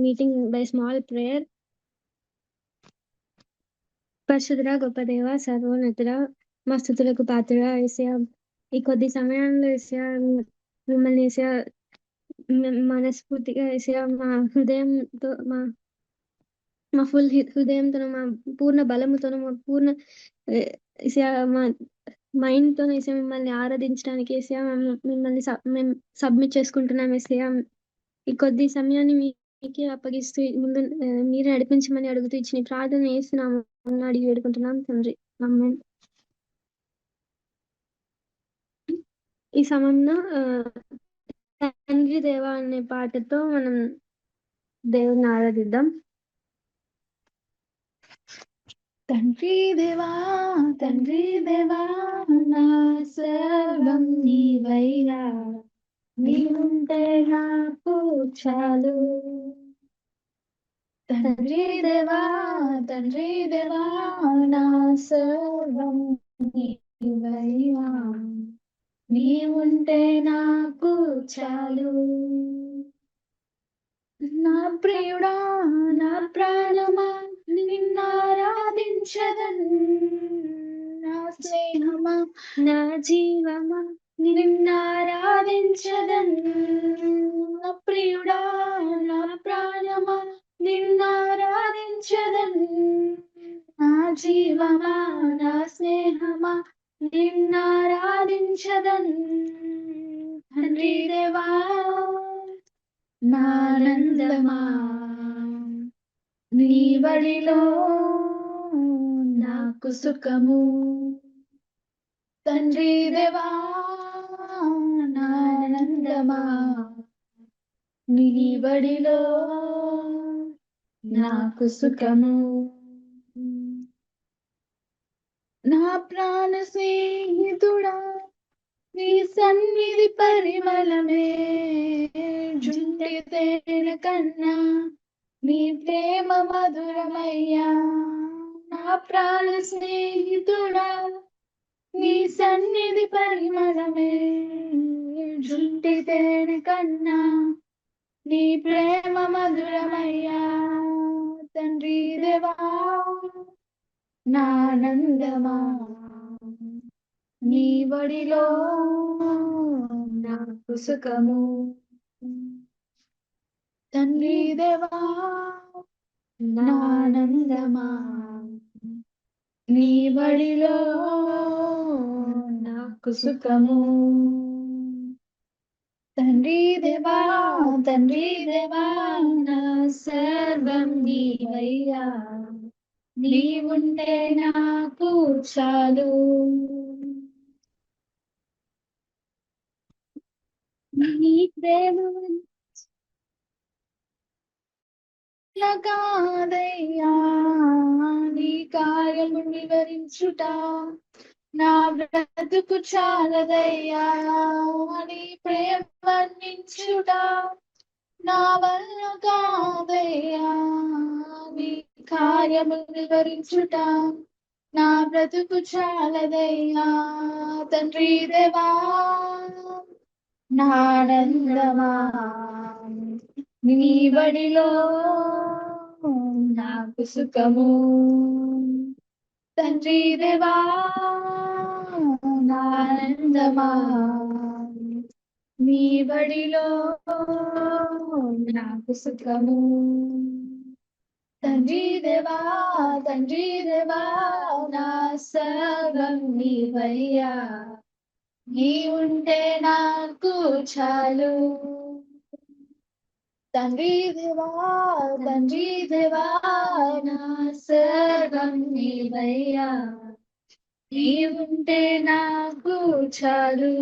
meeting by small prayer. పరిశుద్ధుడా గొప్ప దేవ సర్వోన్నతుడా మా స్తుతులకు పాత్రుడా యేసయ్యా, ఈ కొద్ది సమయంలో యేసయ్యా మిమ్మల్ని యేసయ్యా మనస్ఫూర్తిగా యేసయ్యా మా హృదయంతో మా ఫుల్ హృదయంతో మా పూర్ణ బలముతోను మా పూర్ణ యేసయ్యా మా మైండ్తో యేసయ్యా మిమ్మల్ని ఆరాధించడానికి యేసయ్యా మిమ్మల్ని మేము సబ్మిట్ చేసుకుంటున్నాం యేసయ్యా. ఈ కొద్ది సమయాన్ని మీకే అప్పగిస్తూ ముందు మీరు నడిపించమని అడుగుతూ ఇచ్చిన ఈ ప్రార్థన యేసునామమున అడిగి వేడుకుంటున్నాం తండ్రి, ఆమేన్. ఈ సమయంలో తండ్రి దేవ అనే పాటతో మనం దేవుని ఆరాధిద్దాం. తండ్రి దేవా తండ్రి దేవా నా సర్వం నీవైనా, నీవుంటే నాకు చాలు. తండ్రి దేవా నా సర్వం నీవైనా, నీవుంటే నాకు చాలు. నా ప్రియుడా నా ప్రాణమా నిన్నారాధించదన్, నా స్నేహమా నా జీవమా నిన్నారాధించదన్. నా ప్రియుడా నా ప్రాణమా నిన్నారాధించదన్, నా జీవమా నా స్నేహమా నిన్నారాధించదన్. తండ్రి దేవా నానందమా నీ బడిలో నాకు సుఖము. తండ్రి దేవా నానందమా నీ బడిలో నాకు సుఖము. నా ప్రాణ స్నేహితుడా నీ సన్నిధి పరిమళమే, జుంటి తేనె కన్నా నీ ప్రేమ మధురమయ్యా. నా ప్రాణ స్నేహితుడా నీ సన్నిధి పరిమళమే, జుంటి తేనె కన్నా నీ ప్రేమ మధురమయ్యా. తండ్రి దేవా నానందమా నీ బడిలో నాకు సుఖము. తండ్రి దేవా నానందమా నీ బడిలో నాకు సుఖము. తండ్రి దేవా నా సర్వం నీవయ్యా, నీవుంటే నాకు చాలు. నీ ప్రేమ కాదయ్యా, నీ కార్యము వివరించుట నా బ్రతుకు చాలదయ్యా. నీ ప్రేమ వర్ణించుట నా వల్ల కాదయ్యా, నీ కార్యము వివరించుట నా బ్రతుకు చాలదయ్యా. తండ్రి దేవా నానందమా నీ బడిలో నాకు సుఖము. తండ్రి దేవా నానందమా నీ బడిలో నాకు సుఖము. తండ్రి దేవా నా సర్వం నీవయ్యా, నీ ఉంటే నాకు చాలు. తండ్రి దేవా నా సర్వం నీవయ్యా, నీ ఉంటే నాకు చాలు.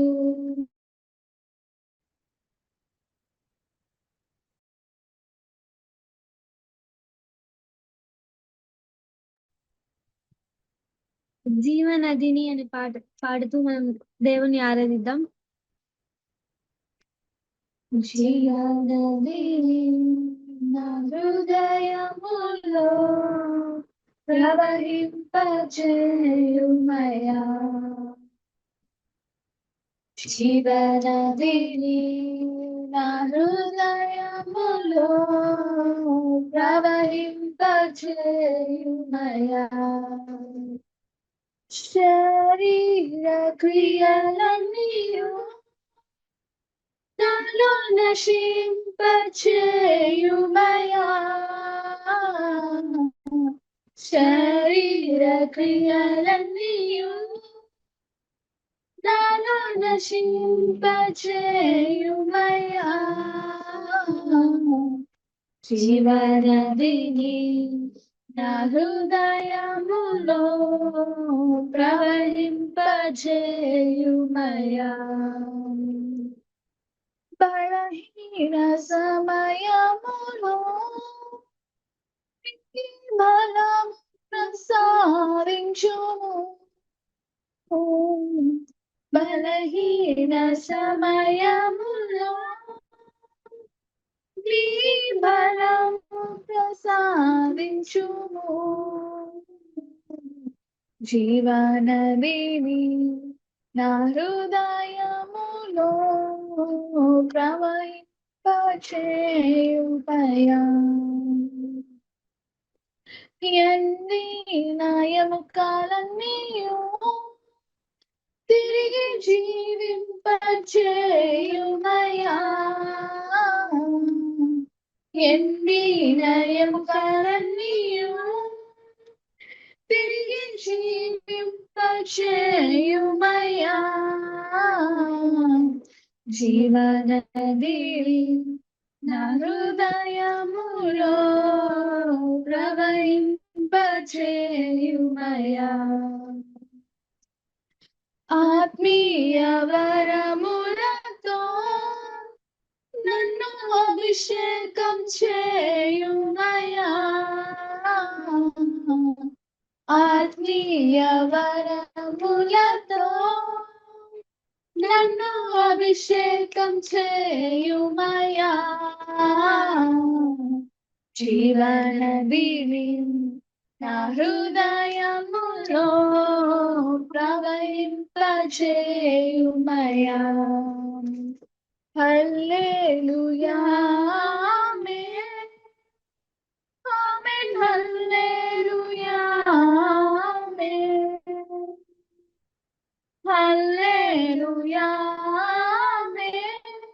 జీవనదిని అని పాడుతూ మనం దేవుని ఆరాధిద్దాం. జీవనదిని నా హృదయములో ప్రవహింపజేయుమయ్యా, జీవనదిని నా హృదయములో చేయుమయా శరీర క్రియలన్నీయు నాలో నశింపచేయుమయా శరీర క్రియలన్నీయు నాలో నశింపచేయుమయా జీవనదిని నా హృదయములో ప్రవహింపజేయుమయా బలహీన సమయములో నీ బలం ప్రసారించుము బలహీన సమయములో నీ బలము ప్రసాదించుము జీవనదిని నా హృదయములో ప్రవహింపచేయుమయా ఎండిన ఎముకలన్నీయు తిరిగి జీవింపచేయుమయా ఎండిన ఎముకలన్నీయు తిరిగి జీవింపచేయుమయా జీవనది నా హృదయములో ప్రవహింపచేయుమయా ఆత్మీయ వరములతో నన్ను అభిషేకం చేయుమయా ఆత్మీయ వరములతో నన్ను అభిషేకం చేయుమయా జీవనదిని నా హృదయములో ప్రవహింపచేయుమయా హల్లెలూయా ఆమేన్ ఆమేన్ హల్లెలూయా ఆమేన్ హల్లెలూయా ఆమేన్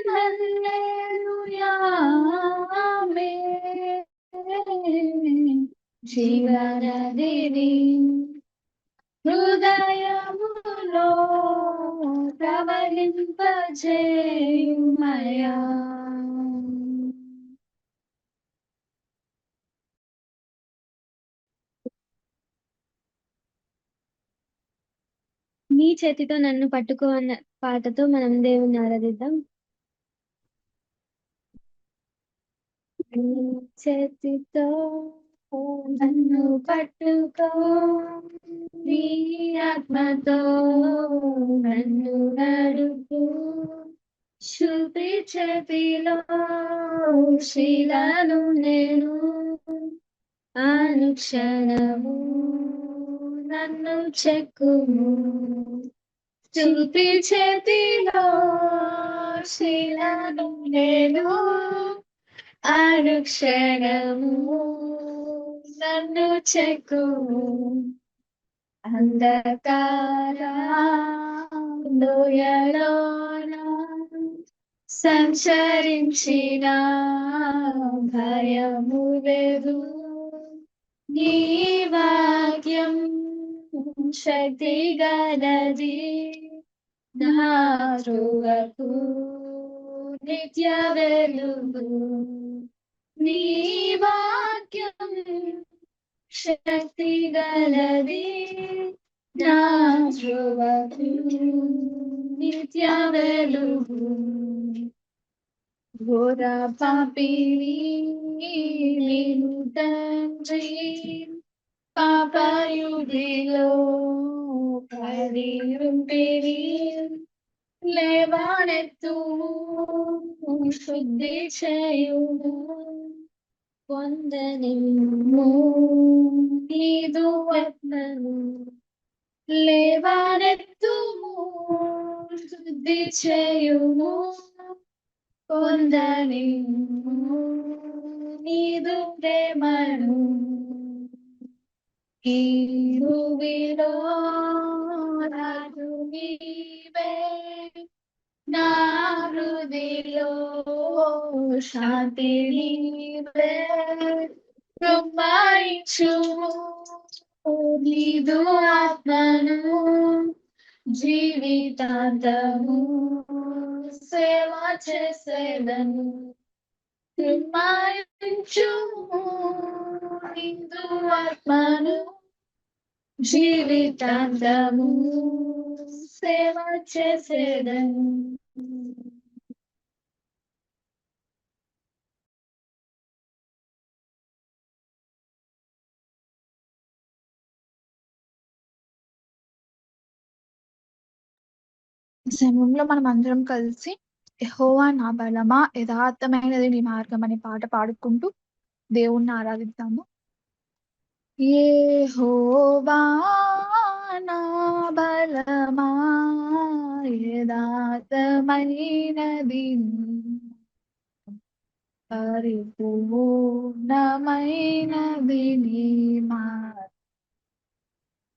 హల్లెలూయా ఆమేన్ జీవనదిని హృదయములో ప్రవహింపచేయుమయా నీ చేతితో నన్ను పట్టుకో అన్న పాటతో మనం దేవుని ఆరాధిద్దాం. నీ చేతితో నన్ను పట్టుకో నీ ఆత్మతో నన్ను నడుపు శృతి చేతిలో శిలను నేను అనుక్షణము నన్ను చెక్కుము శృతి చేతిలో శిలను నేను అనుక్షణము నన్ను చెక్కుము అంధకార లోయలోన సంచరించిన భయము లేదు నీ వాక్యం శక్తి గలది నా ధ్రువకు నిత్య వెలుగు నీ వాక్యం శక్తి గలది నా ధ్రువకు నిత్య వెలుగు ఘోర పాపిని నేను తండ్రి పాపయుడిలో పడి ఉంటిని లేవనెత్తుము శుద్ధి చేయుము పొందనిమ్ము నీదు ఆత్మను లేవనెత్తుము శుద్ధి చేయుము పొందనిమ్ము నీదు ప్రేమను ఈ భూమిలో రాజు నీవే నా హృదిలో శాంతి నీవే కృపయించుము నీదు ఆత్మను జీవితాంతము సేవ చేసేదను కృపయించుము నీదు ఆత్మను జీవితాంతము సేవ చేసేదను. ఈ సమయంలో మనం అందరం కలిసి యెహోవా నా బలమా యథార్థమైనది నీ మార్గం అనే పాట పాడుకుంటూ దేవుణ్ణి ఆరాధిద్దాము. యెహోవా నా బలమా యథార్థమైనది పరిపూర్ణమైనది నీ మార్గం.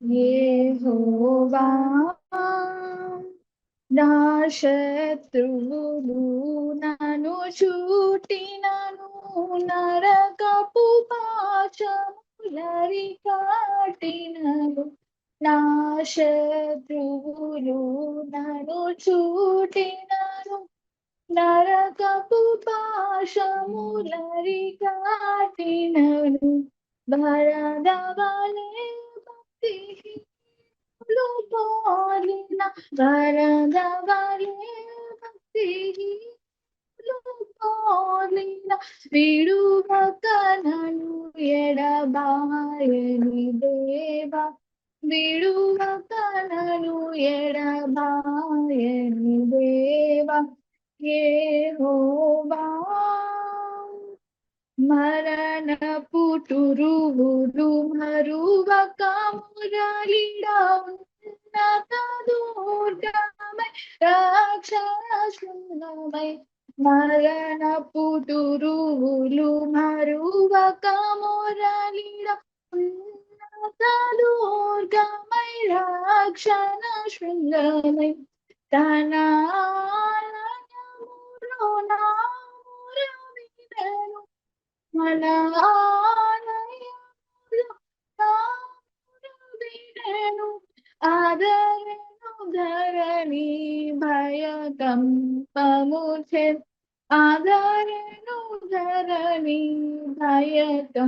యెహోవా నా శత్రువులు నన్ను చుట్టినను నరకపు పాశములరి కాటినను నా శత్రువులు నన్ను చుట్టినను నరకపు పాశములరి కాటినను భరదవలే భక్తి పోలిన వరదవలే భక్తి పోలిన విడువకనను ఎడబాయని దేవా విడువకనను ఎడబాయని దేవా యెహోవా మరణ పుటురువులు మరువక మురళిడా ఉన్నత దుర్గమై రక్షణ శృంగమై మరణ పుటురువులు మరువక మురళిడా ఉన్నత దుర్గమై రక్షణ శృంగమై తన ఆలయములో నా మొరవినెను మన ఆలయములో నా మొరవినెను ఆదరణు ధరణి భయకంపముచే ఆదరణు ధరణి భయకంపముచే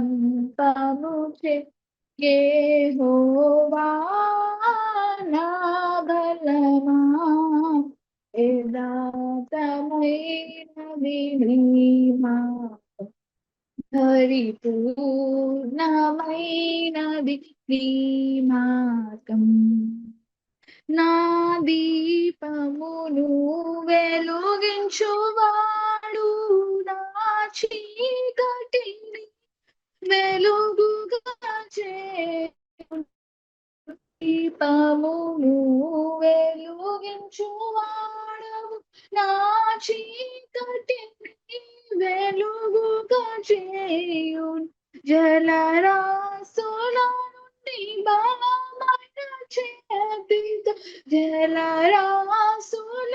యెహోవా నా బలమా యథార్థమైనది నీ మార్గం పరిపూర్ణమైనది నీ మార్గం నా దీపమును వెలుగించువాడు నా చీకటిని వెలుగుగా చేయు దీపమును వెలుగించువాడవు నా చీకటిని వెలుగుగా చేయు జలరాశుల నుండి బలమైన చేతితో జలరాశుల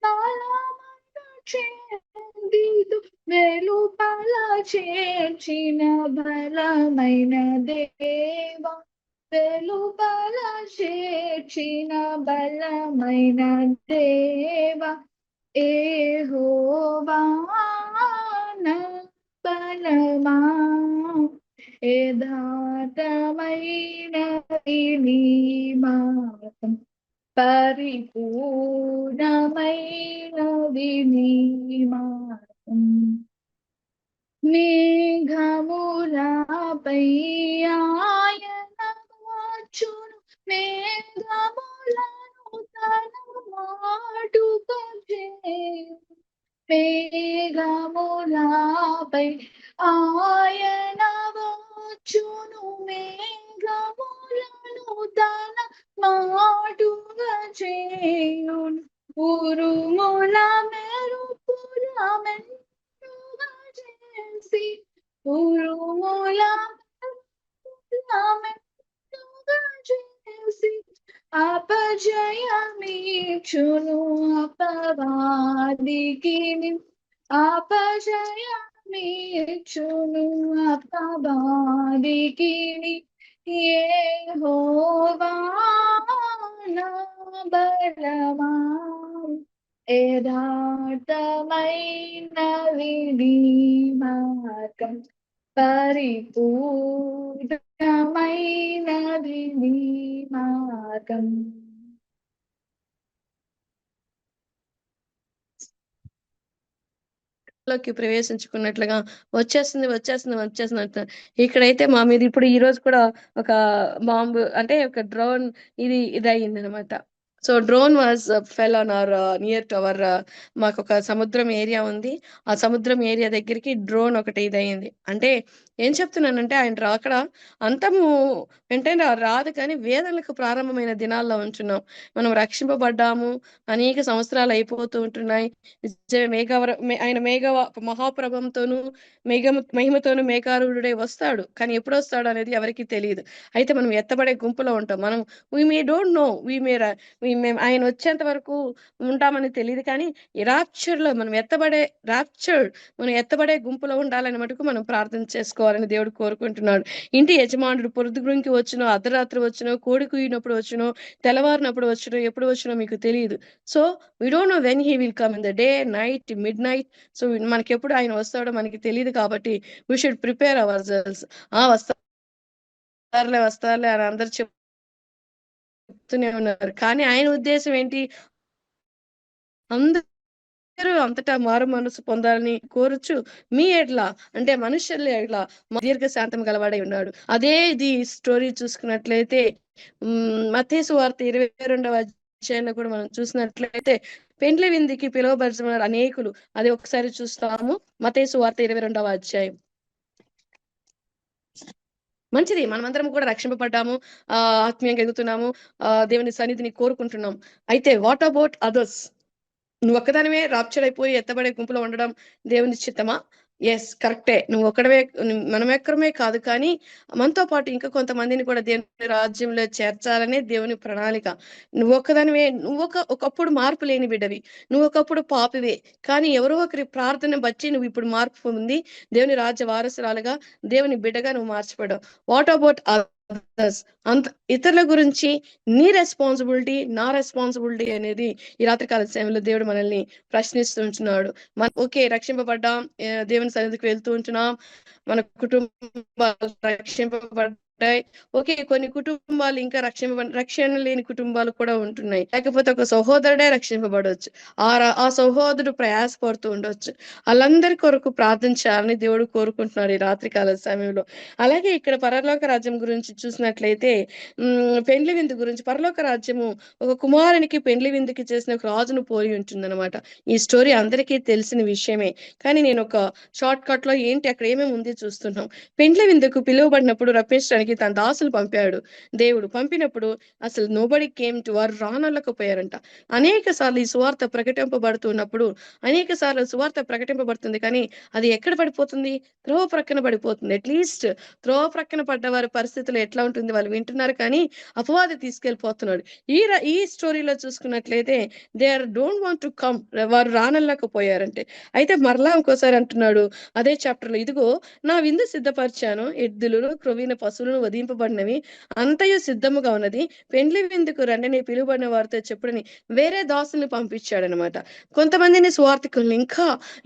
బలమైన చేతితో వెలుపల చేర్చిన బలమైన దేవా వెలుపల చేర్చిన బలమైన దేవా యెహోవా నా బలమా యథార్థమైనది నీ మార్గం పరిపూర్ణమైనది నీ మార్గం మేఘములపై ఆయన వచ్చును మేఘములను తన మాటుగా చేయు మేఘములపై ఆయన వచ్చును మేఘములను తన మాటుగా చేయును ఉరుముల మెరుపుల మెండుగా చేసి అపజయమీచును అపవాదికి అపజయమీచును అపవాదికి యెహోవా నా బలమా యథార్థమైనది నీ మార్గం పరిపూర్ణమైనది నీ మార్గం. లోకి ప్రవేశించుకున్నట్లుగా వచ్చేస్తుంది వచ్చేస్తుంది వచ్చేస్తుంది అంటున్నారు. ఇక్కడైతే మా మీద ఇప్పుడు ఈ రోజు కూడా ఒక బాంబు అంటే ఒక డ్రోన్ ఇది అయ్యింది అనమాట. So drone was fell on hour near to our మాకు ఒక సముద్రం ఏరియా ఉంది. ఆ సముద్రం ఏరియా దగ్గరికి డ్రోన్ ఒకటి ఇదయింది. అంటే ఏం చెప్తున్నానంటే ఆయన రాకడ అంతము వెంటనే రాదు, కానీ వేదనలకు ప్రారంభమైన దినాల్లో ఉంటున్నాం. మనం రక్షింపబడ్డాము, అనేక సంవత్సరాలు అయిపోతూ ఉంటున్నాయి. ఆయన మహాప్రభంతోనూ మహిమతోనూ మేఘారూఢుడై వస్తాడు, కానీ ఎప్పుడు వస్తాడు అనేది ఎవరికి తెలియదు. అయితే మనం ఎత్తబడే గుంపులో ఉంటాం. మనం వీ మే డోంట్ నో ఆయన వచ్చేంత వరకు ఉంటామని తెలియదు, కానీ రాప్చర్ లో మనం ఎత్తబడే గుంపులో ఉండాలని మటుకు మనం ప్రార్థన చేసుకోవాలని దేవుడు కోరుకుంటున్నాడు. ఇంటి యజమానుడు పొద్దుగురికి వచ్చినో, అర్ధరాత్రి వచ్చినో, కోడి కూయినప్పుడు వచ్చినో, తెల్లవారినప్పుడు వచ్చినో, ఎప్పుడు వచ్చినో మీకు తెలియదు. So we don't know when he will come in the day, night, midnight. So మనకి ఎప్పుడు ఆయన వస్తాడో మనకి తెలియదు, కాబట్టి we should prepare ourselves. వస్తారులే అని అందరు చెప్తూనే ఉన్నారు, కానీ ఆయన ఉద్దేశం ఏంటి? అందరూ అంతటా మారు మనసు పొందాలని కోరుచు మీ ఎట్లా అంటే మనుషుల ఎట్లా దీర్ఘ శాంతం గలవాడై ఉన్నాడు. అదే ఇది స్టోరీ చూసుకున్నట్లయితే మత్తయి సువార్త 22వ అధ్యాయంలో కూడా మనం చూసినట్లయితే పెండ్లి విందుకి పిలువబడిన అనేకులు, అది ఒకసారి చూస్తాము. మత్తయి సువార్త 22వ అధ్యాయం. మంచిది, మనమందరం కూడా రక్షింపబడ్డాము, ఆత్మీయంగా ఎదుగుతున్నాము, దేవుని సన్నిధిని కోరుకుంటున్నాం. అయితే వాట్ అబౌట్ అదర్స్? నువ్వు ఒక్కదానివే రాప్చర్ అయిపోయి ఎత్తబడే గుంపులో ఉండడం దేవుని చిత్తమా? ఎస్, కరెక్టే. నువ్వు ఒక్కడమే, మనం ఎక్కడమే కాదు, కానీ మనతో పాటు ఇంకా కొంతమందిని కూడా దేవుని రాజ్యంలో చేర్చాలనే దేవుని ప్రణాళిక. నువ్వు ఒక్కదానివే, ఒకప్పుడు మార్పు లేని బిడ్డవి, నువ్వు ఒకప్పుడు పాపివే, కానీ ఎవరో ఒకరి ప్రార్థన బట్టి నువ్వు ఇప్పుడు మార్పు పొంది దేవుని రాజ్య వారసురాలుగా, దేవుని బిడ్డగా నువ్వు మార్చబడ్డావు. వాట్ అబౌట్ అంత ఇతరుల గురించి నీ రెస్పాన్సిబిలిటీ, నా రెస్పాన్సిబిలిటీ అనేది ఈ రాత్రికాల సమయంలో దేవుడు మనల్ని ప్రశ్నిస్తూ ఉంటున్నాడు. ఓకే, రక్షింపబడ్డాం, దేవుని సన్నిధికి వెళ్తూ ఉంటున్నాం, మన కుటుంబాలు రక్షింపబడ్డాయి. ఓకే, కొన్ని కుటుంబాలు ఇంకా రక్షణ లేని కుటుంబాలు కూడా ఉంటున్నాయి. లేకపోతే ఒక సహోదరుడే రక్షింపబడవచ్చు, ఆ సహోదరుడు ప్రయాసపడుతూ ఉండొచ్చు. వాళ్ళందరి కొరకు ప్రార్థించాలని దేవుడు కోరుకుంటున్నాడు ఈ రాత్రికాల సమయంలో. అలాగే ఇక్కడ పరలోక రాజ్యం గురించి చూసినట్లయితే పెండ్లి విందు గురించి, పరలోక రాజ్యము ఒక కుమారునికి పెండ్లి విందుకి చేసిన ఒక రాజును పోలి ఉంటుంది అనమాట. ఈ స్టోరీ అందరికీ తెలిసిన విషయమే, కానీ నేను ఒక షార్ట్ కట్ లో ఏంటి అక్కడ ఏమేమి ఉంది చూస్తున్నాం. పెండ్లి విందుకు పిలువబడినప్పుడు రప్పించడానికి తన దాసులు పంపాడు దేవుడు. పంపినప్పుడు అసలు నోబడి కేమ్ టు, వారు రానలేకపోయారంట. అనేక సార్లు ఈ సువార్త ప్రకటింపబడుతున్నప్పుడు సువార్త ప్రకటింపబడుతుంది, కానీ అది ఎక్కడ పడిపోతుంది? త్రోవ ప్రక్కన పడిపోతుంది. అట్లీస్ట్ త్రోవ ప్రక్కన పడ్డ వారి పరిస్థితులు ఎట్లా ఉంటుంది? వాళ్ళు వింటున్నారు, కానీ అపవాది తీసుకెళ్లిపోతున్నాడు. ఈ స్టోరీలో చూసుకున్నట్లయితే they are don't want to come, వారు రానలేకపోయారంటే. అయితే మరలా ఇంకోసారి అంటున్నాడు అదే చాప్టర్ లో, ఇదిగో నా విందు సిద్ధపరిచాను, ఎద్దులను క్రొవ్విన పశువులను వధింపబడినవి, అంతయు సిద్ధముగా ఉన్నది, పెండ్లి విందుకు రండి పిలువబడిన వారితో చెప్పుడని వేరే దాసుల్ని పంపించాడు అనమాట. కొంతమందిని స్వార్థికుల్ని,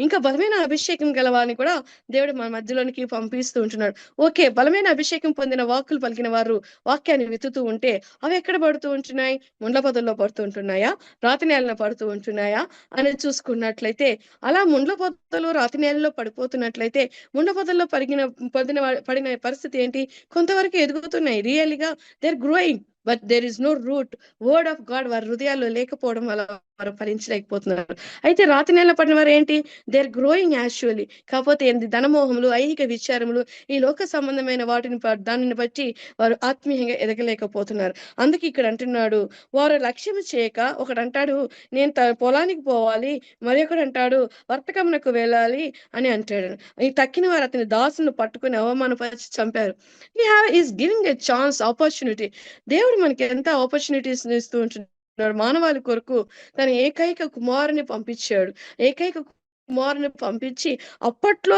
ఇంకా బలమైన అభిషేకం గలవారిని కూడా దేవుడు మన మధ్యలోనికి పంపిస్తూ ఉంటున్నాడు. ఓకే, బలమైన అభిషేకం పొందిన వాక్కులు పలికిన వారు వాక్యాన్ని విత్తుతూ ఉంటే అవి ఎక్కడ పడుతూ ఉంటున్నాయి? ముండ్ల పొదల్లో పడుతూ ఉంటున్నాయా, రాతి నేలను పడుతూ ఉంటున్నాయా అనేది చూసుకున్నట్లయితే, అలా ముండ్ల పొదలు రాతి నేలలో పడిపోతున్నట్లయితే ముండ్ల పొదల్లో పడిన పరిస్థితి ఏంటి? కొంతవరకు ఎదుగుతున్నాయి, రియల్గా they are growing, but there is no root. Word of God వారి హృదయాల్లో లేకపోవడం వల్ల వారు ఫలించలేకపోతున్నారు. అయితే రాతి నేల పడిన వారు ఏంటి? దే ఆర్ గ్రోయింగ్ యాక్చువల్లీ, కాకపోతే ఏంటి? ధనమోహములు, ఐహిక విచారములు, ఈ లోక సంబంధమైన దానిని బట్టి వారు ఆత్మీయంగా ఎదగలేకపోతున్నారు. అందుకే ఇక్కడ అంటున్నాడు, వారు లక్ష్యం చేయక, ఒకడు అంటాడు నేను పొలానికి పోవాలి, మరి ఒకడు అంటాడు వర్తకమునకు వెళ్ళాలి అని అంటాడు. ఈ తక్కిన వారు అతని దాసును పట్టుకుని అవమానపరిచి చంపారు. Is giving a chance, opportunity. దేవుడు మనకి ఎంత ఆపర్చునిటీస్ ఇస్తూ ఉంటున్నాడు. మానవాళి కొరకు తన ఏకైక కుమారుని పంపించాడు. ఏకైక కుమారుని పంపించి అప్పట్లో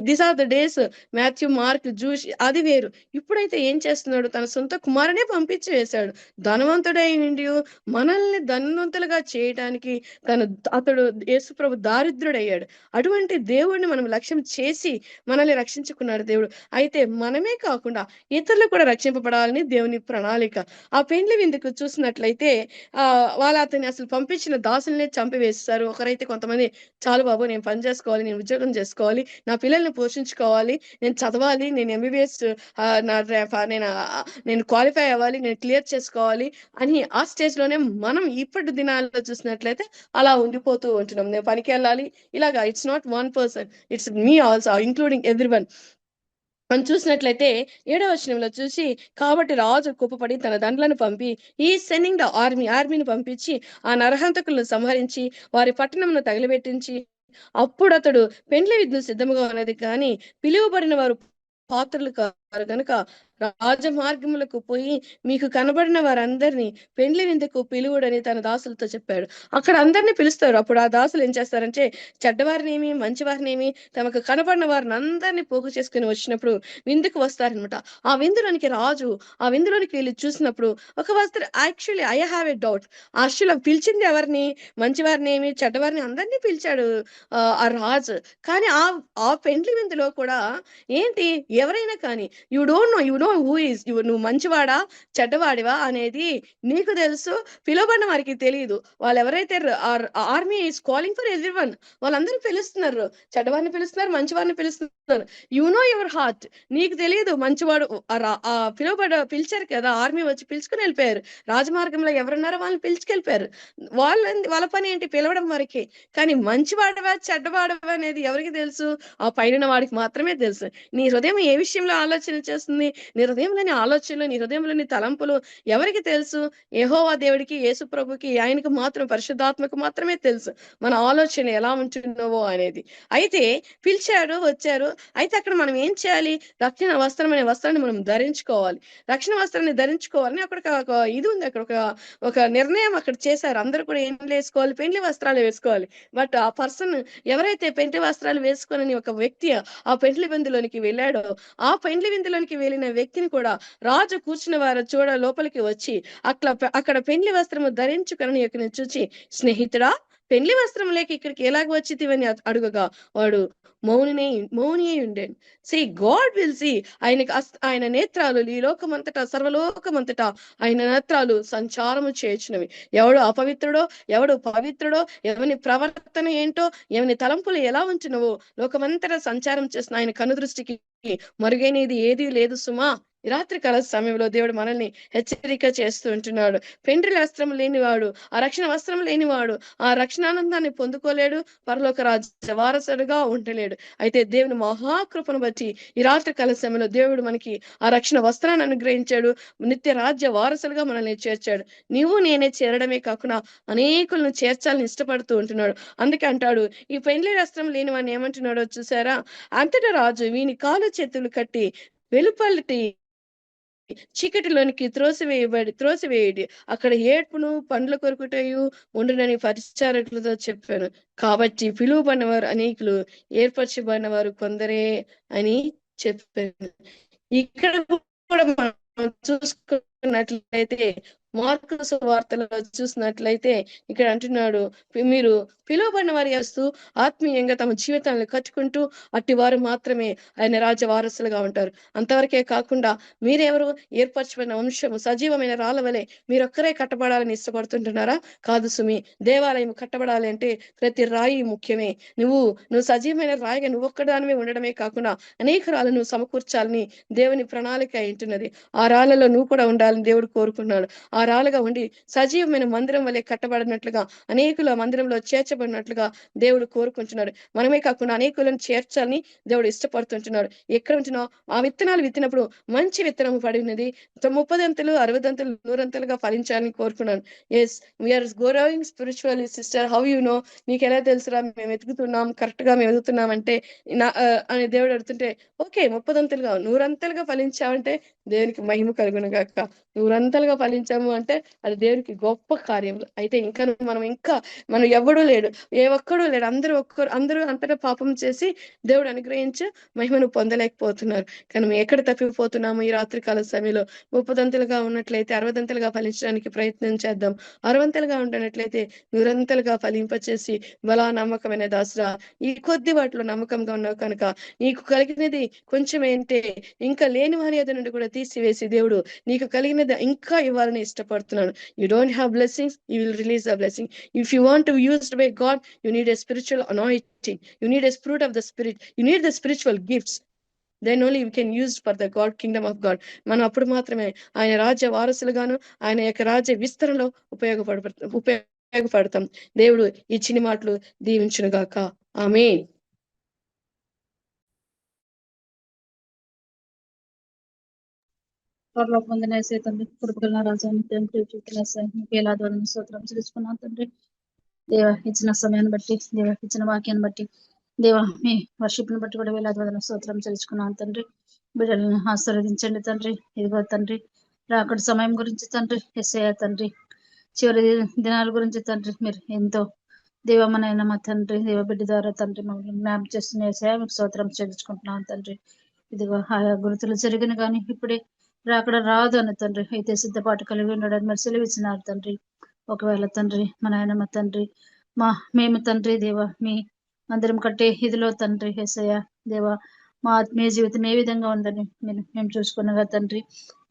these are the days, Matthew, Mark, జూస్ అది వేరు. ఇప్పుడైతే ఏం చేస్తున్నాడు? తన సొంత కుమారునే పంపించి వేశాడు. ధనవంతుడైండి మనల్ని ధనవంతులుగా చేయడానికి అతడు యేసుప్రభు దారిద్రుడయ్యాడు. అటువంటి దేవుడిని మనం లక్ష్యం చేసి మనల్ని రక్షించుకున్నాడు దేవుడు. అయితే మనమే కాకుండా ఇతరులు కూడా రక్షింపబడాలని దేవుని ప్రణాళిక. ఆ పెండ్లి విందుకు చూసినట్లయితే వాళ్ళు అతన్ని అసలు పంపించిన దాసుల్నే చంపివేస్తారు. ఒకరైతే కొంతమంది, చాలు బాబు నేను పని చేసుకోవాలి, నేను ఉద్యోగం చేసుకోవాలి, నా పిల్లల్ని పోషించుకోవాలి, నేను చదవాలి, నేను ఎంబీబీఎస్ నేను క్వాలిఫై అవ్వాలి, నేను క్లియర్ చేసుకోవాలి అని ఆ స్టేజ్ లోనే మనం ఇప్పటి దినాల్లో చూసినట్లయితే అలా ఉండిపోతూ ఉంటున్నాం. నేను పనికి వెళ్ళాలి ఇలాగా. It's not one person, it's me also, including everyone. మనం చూసినట్లయితే 7వ వచనంలో చూసి, కాబట్టి రాజు కోపపడి తన దండ్లను పంపి ఈ సెండింగ్ ద ఆర్మీని పంపించి ఆ నరహంతకులను సంహరించి వారి పట్టణంను తగిలిబెట్టించి, అప్పుడు అతడు పెండ్లి విందు సిద్ధముగా ఉన్నది కానీ పిలువబడిన వారు పాత్రలు కారు కనుక రాజమార్గములకు పోయి మీకు కనబడిన వారందరినీ పెండ్లి విందుకు పిలువుడని తన దాసులతో చెప్పాడు. అక్కడ అందరినీ పిలుస్తారు. అప్పుడు ఆ దాసులు ఏం చేస్తారంటే, చెడ్డవారినేమి మంచివారినేమి తమకు కనబడిన వారిని అందరినీ పోగు చేసుకుని వచ్చినప్పుడు విందుకు వస్తారనమాట. ఆ విందులోనికి వెళ్ళి చూసినప్పుడు ఒక వస్తారు. Actually I have a doubt, actual పిలిచింది ఎవరిని? మంచివారినేమి చెడ్డవారిని అందరినీ పిలిచాడు ఆ రాజు. కానీ ఆ పెండ్లి విందులో కూడా ఏంటి, ఎవరైనా కానీ you don't know who is you, నువ్వు మంచివాడా చెడ్డవాడివా అనేది నీకు తెలుసు, పిలువబడిన వారికి తెలియదు. వాళ్ళు ఎవరైతే army is calling for everyone, వాళ్ళందరూ పిలుస్తున్నారు, చెడ్డవారిని పిలుస్తున్నారు, మంచివారిని పిలుస్తున్నారు. యు నో యువర్ హార్ట్, నీకు తెలియదు మంచివాడు. పిలిచారు కదా, ఆర్మీ వచ్చి పిలుచుకుని వెళ్ళిపోయారు. రాజమార్గంలో ఎవరున్నారో వాళ్ళని పిలుచుకెళ్ళిపోయారు. వాళ్ళ పని ఏంటి? పిలవడం వరకే. కానీ మంచివాడవా చెడ్డవాడవా అనేది ఎవరికి తెలుసు? ఆ పైన వాడికి మాత్రమే తెలుసు. నీ హృదయం ఏ విషయంలో ఆలోచన చేస్తుంది, నీ హృదయంలోని ఆలోచనలు, నీ హృదయంలోని తలంపులు ఎవరికి తెలుసు? యెహోవా దేవుడికి, యేసు ప్రభుకి, ఆయనకు మాత్రం, పరిశుద్ధాత్మకు మాత్రమే తెలుసు మన ఆలోచన ఎలా ఉంటున్నావో అనేది. అయితే పిలిచారు, వచ్చారు. అయితే అక్కడ మనం ఏం చేయాలి? రక్షణ వస్త్రం అనే వస్త్రాన్ని మనం ధరించుకోవాలి. రక్షణ వస్త్రాన్ని ధరించుకోవాలని అక్కడ ఒక ఇది ఉంది. అక్కడ ఒక నిర్ణయం అక్కడ చేశారు. అందరూ కూడా ఏం వేసుకోవాలి? పెండ్లి వస్త్రాలు వేసుకోవాలి. బట్ ఆ పర్సన్ ఎవరైతే పెండ్లి వస్త్రాలు వేసుకొని ఒక వ్యక్తి ఆ పెండ్లి విందులోనికి వెళ్ళాడో, ఆ పెండ్లి విందులోనికి వెళ్ళిన వ్యక్తిని కూడా రాజు కూర్చున్న వారు లోపలికి వచ్చి అక్కడ పెండ్లి వస్త్రము ధరించుకొని చూచి, స్నేహితుడా పెండ్లి వస్త్రం లేక ఇక్కడికి ఎలాగ వచ్చితివని అడుగగా వాడు మౌని అయి ఉండేను. గాడ్ విల్ సీ, ఆయన నేత్రాలు ఈ లోకమంతటా, సర్వలోకమంతటా ఆయన నేత్రాలు సంచారము చేయుచున్నవి. ఎవడు అపవిత్రుడో ఎవడు పవిత్రుడో, ఎవని ప్రవర్తన ఏంటో, ఎవని తలంపులు ఎలా ఉంటున్నవో లోకమంతటా సంచారం చేసిన ఆయన కనుదృష్టికి మరుగైనది ఏదీ లేదు సుమా. ఈ రాత్రి కాల సమయంలో దేవుడు మనల్ని హెచ్చరిక చేస్తూ ఉంటున్నాడు. పెండ్లి వస్త్రం లేనివాడు, ఆ రక్షణ వస్త్రం లేనివాడు ఆ రక్షణానందాన్ని పొందుకోలేడు, పరలోక రాజ్య వారసుడుగా ఉండలేడు. అయితే దేవుని మహాకృపను బట్టి ఈ రాత్రి కాల సమయంలో దేవుడు మనకి ఆ రక్షణ వస్త్రాన్ని అనుగ్రహించాడు. నిత్య రాజ్య వారసులుగా మనల్ని చేర్చాడు. నీవు నేనే చేరడమే కాకుండా అనేకులను చేర్చాలని ఇష్టపడుతూ ఉంటున్నాడు. అందుకే అంటాడు, ఈ పెండ్లి వస్త్రం లేని వాడిని ఏమంటున్నాడో చూసారా? అంతటా రాజు వీని కాలు చేతులు కట్టి వెలుపలిటి చీకటిలోనికి త్రోసివేయడి, అక్కడ ఏడ్పును పండ్ల కొరుకుటయు ఉండునని పరిచారకులతో చెప్పాను. కాబట్టి పిలువబడిన వారు అనేకులు, ఏర్పరచబడిన వారు కొందరే అని చెప్పాను. ఇక్కడ కూడా మనం చూసుకున్నట్లయితే మార్కు సువార్తలో చూసినట్లయితే ఇక్కడ అంటున్నాడు, మీరు పిలువబడిన వారి చేస్తూ ఆత్మీయంగా తమ జీవితాలను కట్టుకుంటూ అట్టి వారు మాత్రమే ఆయన రాజ్య వారసులుగా ఉంటారు. అంతవరకే కాకుండా మీరెవరు? ఏర్పరచబడిన వంశము, సజీవమైన రాళ్ళ వలె మీరొక్కరే కట్టబడాలని ఇష్టపడుతుంటున్నారా? కాదు సుమి. దేవాలయం కట్టబడాలి అంటే ప్రతి రాయి ముఖ్యమే. నువ్వు సజీవమైన రాయిగా నువ్వు ఒక్కదానివే ఉండడమే కాకుండా అనేక రాళ్ళు నువ్వు సమకూర్చాలని దేవుని ప్రణాళిక ఉంటున్నది. ఆ రాళ్ళలో నువ్వు కూడా ఉండాలని దేవుడు కోరుకున్నాడు. ఆ రాళ్ళుగా ఉండి సజీవమైన మందిరం వలె కట్టబడినట్లుగా, అనేకుల మందిరంలో చేర్చబడినట్లుగా దేవుడు కోరుకుంటున్నాడు. మనమే కాకుండా అనేకులను చేర్చాలని దేవుడు ఇష్టపడుతుంటున్నాడు. ఎక్కడ ఉంటున్నావు? ఆ విత్తనాలు విత్తినప్పుడు మంచి విత్తనం పడినది 30 అంతలు 60 అంతలు 100 అంతలుగా ఫలించాలని కోరుకున్నాను. Yes, we are growing spiritually sister. How you know? నీకు ఎలా తెలుసురా మేము ఎదుగుతున్నాం, కరెక్ట్ గా మేము ఎదుగుతున్నాం అంటే అని దేవుడు అడుగుతుంటే, ఓకే 30 అంతలుగా 100 అంతలుగా ఫలించావంటే దేవునికి మహిమ కలుగును గాక. నూరంతలుగా ఫలించాము అంటే అది దేవునికి గొప్ప కార్యములు. అయితే ఇంకా మనం ఎవడూ లేడు, ఏ ఒక్కడూ లేడు, అందరూ అంతటా పాపం చేసి దేవుడు అనుగ్రహించి మహిమను పొందలేకపోతున్నారు. కానీ మేము ఎక్కడ తప్పిపోతున్నాము? ఈ రాత్రికాల సమయంలో 30దంతలుగా ఉన్నట్లయితే 60దంతలుగా ఫలించడానికి ప్రయత్నం చేద్దాం. 60ంతలుగా ఉంటున్నట్లయితే 100ంతలుగా ఫలింపచేసి, బలా నమ్మకమైన దాసురా, ఈ కొద్ది వాటిలో నమ్మకంగా ఉన్నావు కనుక నీకు కలిగినది కొంచెం ఏంటే ఇంకా లేని వారి ఎదుట నుండి కూడా తీసివేసి దేవుడు నీకు కలిగినది ఇంకా ఇవ్వాలని ఇష్టపడుతున్నాడు. You don't have blessings, you will release the blessing. If you want to used by God, you need a spiritual anointing, you need a spirit of the spirit, you need the spiritual gifts. Then only you can use for the God kingdom of God. మనం అప్పుడు మాత్రమే ఆయన రాజ్య వారసులుగాను ఆయన యొక్క రాజ్య విస్తరణలో ఉపయోగపడతాం. దేవుడు ఈ చిన్ని మాటలు దీవించును గాక. ఆమేన్. పరలోకమందున యేసయ్య తండ్రి, కృపగల రాజా, నిత్యం కృపగల యేసయ్య, నీకు వేలాది వందనాలు స్తోత్రం చెల్లించుకున్నాను తండ్రి. దేవ ఇచ్చిన సమయాన్ని బట్టి, దేవ ఇచ్చిన వాక్యాన్ని బట్టి, దేవ మీ వర్షిప్ని బట్టి కూడా వేలాది వందనాలు స్తోత్రం చెల్లించుకున్నాను తండ్రి. బిడ్డలను ఆశీర్వదించండి తండ్రి. ఇదిగో తండ్రి రాకడ సమయం గురించి తండ్రి, యేసయ్య తండ్రి, చివరి దినాల గురించి తండ్రి, మీరు ఎంతో దేవమనైనా మా తండ్రి, దేవ బిడ్డ ద్వారా తండ్రి మమ్మల్ని జ్ఞాపకం చేస్తున్న యేసయ్య మీకు స్తోత్రం చెల్లించుకుంటున్నాను తండ్రి. ఇదిగో ఆయా గుర్తులు జరిగిన కానీ ఇప్పుడే రాకడ రాదు అని తండ్రి, అయితే సిద్ధపాటు కలిగి ఉండడానికి మరి సెలవిచ్చినారు తండ్రి. ఒకవేళ తండ్రి మన ఆయన మా తండ్రి మేము తండ్రి దేవ మీ అందరం కట్టే ఇదిలో తండ్రి యేసయ్య దేవ మా ఆత్మీయ జీవితం ఏ విధంగా ఉందని మేము చూసుకున్నగా తండ్రి.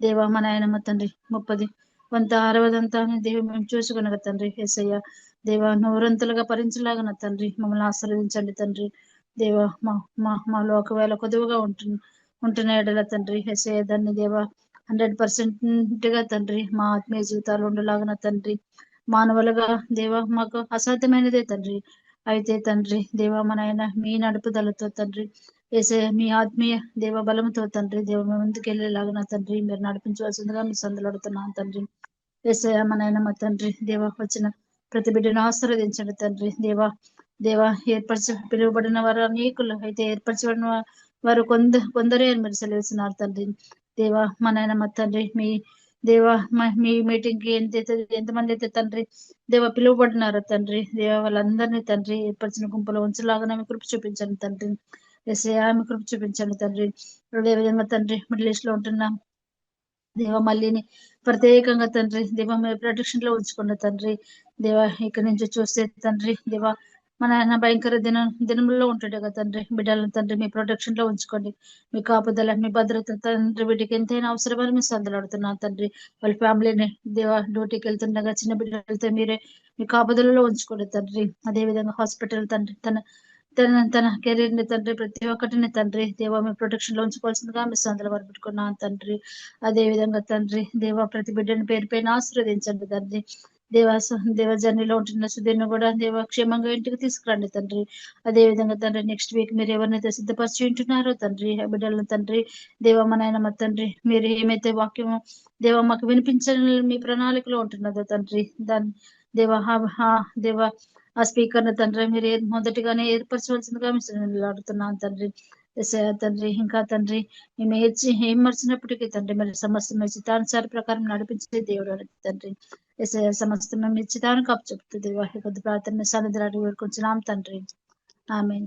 దేవ మన ఆయన మా తండ్రి 30, 100, 60 అని దేవ మేము చూసుకున్నగా తండ్రి యేసయ్య దేవ నూరంతులుగా భరించలాగన తండ్రి మమ్మల్ని ఆశీర్వదించండి తండ్రి. దేవ మాలో ఒకవేళ కొద్దువుగా ఉంటున్న ఎడల తండ్రి యేసయ్య దాన్ని దేవ 100% గా తండ్రి మా ఆత్మీయ జీవితాలు ఉండలాగిన తండ్రి. మానవులుగా దేవ మాకు అసాధ్యమైనదే తండ్రి. అయితే తండ్రి దేవ మనైనా మీ నడుపుదలతో తండ్రి యేసయ్య మీ ఆత్మీయ దేవ బలముతో తండ్రి దేవ మేము ముందుకు వెళ్ళేలాగిన తండ్రి మీరు నడిపించవలసిందిగా మీ సందులాడుతున్నాను తండ్రి. యేసయ్య మనైనా మా తండ్రి దేవ వచ్చిన ప్రతి బిడ్డను ఆశీర్వదించండి తండ్రి. దేవ పిలువబడిన వారు అనేకులు, అయితే ఏర్పరచబడిన వారు కొందరే అని మీరు సెలవుస్తున్నారు తండ్రి. దేవ మనైనా మా తండ్రి మీ దేవ మీ మీటింగ్ కి ఎంతమంది అయితే తండ్రి దేవ పిలువబడినారో తండ్రి దేవ వాళ్ళందరినీ తండ్రి ఏర్పరిచిన గుంపులో ఉంచలాగానే మీ కృప చూపించండి తండ్రి. యేసయ్య మీ కృప చూపించండి తండ్రి. అదేవిధంగా తండ్రి మిడిల్ ఈస్ట్ లో ఉంటున్నాం దేవ మళ్ళీని ప్రత్యేకంగా తండ్రి దేవ మీ ప్రొటెక్షన్ లో ఉంచుకున్న తండ్రి. దేవ ఇక్కడ నుంచి చూస్తే తండ్రి దేవ మన ఆయన భయంకర దినంలో ఉంటాడు కదా తండ్రి. బిడ్డలను తండ్రి మీ ప్రొటెక్షన్ లో ఉంచుకోండి. మీ కాపుదల మీ భద్రత తండ్రి వీటికి ఎంతైనా అవసరమని మీ సందలాడుతున్నాను తండ్రి. వాళ్ళ ఫ్యామిలీని దేవ డ్యూటీకి వెళ్తుండగా చిన్న బిడ్డలతో మీరే మీ కాపుదలలో ఉంచుకోండి తండ్రి. అదేవిధంగా హాస్పిటల్ తండ్రి తన కెరీర్ ని తండ్రి ప్రతి ఒక్కటిని తండ్రి దేవ మీ ప్రొటెక్షన్ లో ఉంచుకోవాల్సిందిగా మీ సందలు వరపెట్టుకున్నాను తండ్రి. అదే విధంగా తండ్రి దేవ ప్రతి బిడ్డని పేరు పైన ఆశీర్వదించండి తండ్రి. దేవ జర్నీలో ఉంటున్న సుధీర్ను కూడా దేవ క్షేమంగా ఇంటికి తీసుకురండి తండ్రి. అదే విధంగా తండ్రి నెక్స్ట్ వీక్ మీరు ఎవరినైతే సిద్ధపరిచి ఉంటున్నారో తండ్రి బిడ్డలను తండ్రి దేవ మనైనా మా తండ్రి మీరు ఏమైతే వాక్యము దేవ మాకు వినిపించని మీ ప్రణాళికలో ఉంటున్నదో తండ్రి దాన్ని దేవ ఆ స్పీకర్ ని తండ్రి మీరు మొదటిగానే ఏర్పరచవలసిందిగా మీరు అడుగుతున్నాను తండ్రి. తండ్రి ఇంకా తండ్రి మేము ఏం మర్చినప్పటికీ తండ్రి మరి సమస్త చిత్తానుసార ప్రకారం నడిపించే దేవుడు తండ్రి. సమస్త మేము చిత్తానికి అప్పు చెప్తుంది కొద్ది ప్రార్థన సన్నిధి వేడుకుంటున్నాం తండ్రి. ఆమేన్.